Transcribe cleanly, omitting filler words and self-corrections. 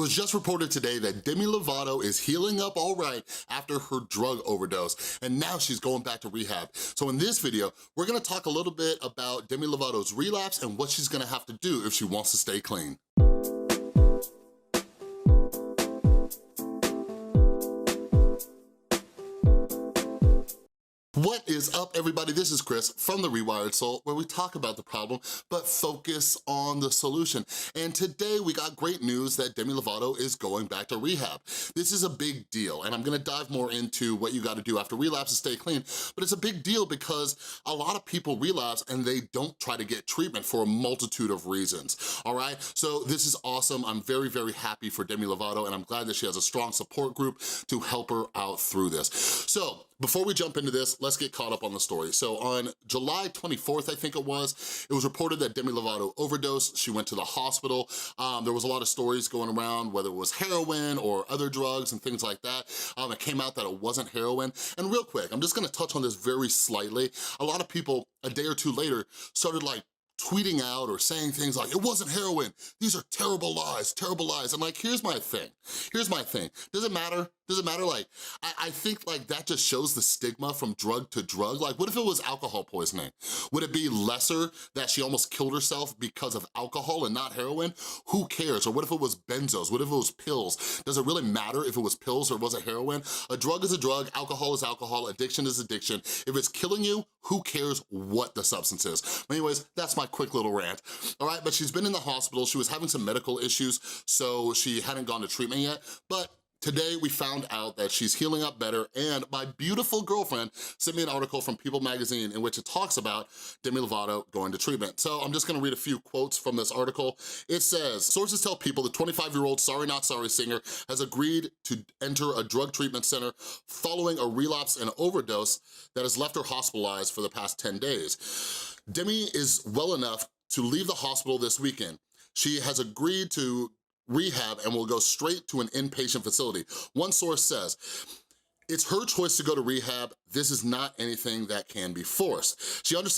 was just reported today that Demi Lovato is healing up all right after her drug overdose, and now she's going back to rehab. So in this video, we're gonna talk a little bit about Demi Lovato's relapse and what she's gonna have to do if she wants to stay clean. What is up, everybody? This is Chris from The Rewired Soul, where we talk about the problem, but focus on the solution. And today we got great news that Demi Lovato is going back to rehab. This is a big deal, and I'm gonna dive more into what you gotta do after relapse to stay clean, but it's a big deal because a lot of people relapse and they don't try to get treatment for a multitude of reasons, all right? So this is awesome. I'm very, very happy for Demi Lovato, and I'm glad that she has a strong support group to help her out through this. So before we jump into this, let's get caught up on the story. So on July 24th, I think it was reported that Demi Lovato overdosed. She went to the hospital. There was a lot of stories going around, whether it was heroin or other drugs and things like that. It came out that it wasn't heroin. And real quick, I'm just gonna touch on this very slightly. A lot of people, a day or two later, started tweeting out or saying things like, it wasn't heroin, these are terrible lies, terrible lies. And here's my thing. Does it matter? Does it matter? I think that just shows the stigma from drug to drug. What if it was alcohol poisoning? Would it be lesser that she almost killed herself because of alcohol and not heroin? Who cares? Or what if it was benzos? What if it was pills? Does it really matter if it was pills or was it heroin? A drug is a drug, alcohol is alcohol, addiction is addiction. If it's killing you, who cares what the substance is? But anyways, that's my quick little rant, all right? But she's been in the hospital. She was having some medical issues, so she hadn't gone to treatment yet, but today we found out that she's healing up better, and my beautiful girlfriend sent me an article from People magazine in which it talks about Demi Lovato going to treatment. So I'm just gonna read a few quotes from this article. It says, sources tell People the 25-year-old Sorry Not Sorry singer has agreed to enter a drug treatment center following a relapse and overdose that has left her hospitalized for the past 10 days. Demi is well enough to leave the hospital this weekend. She has agreed to rehab and will go straight to an inpatient facility. One source says, it's her choice to go to rehab. This is not anything that can be forced. She understands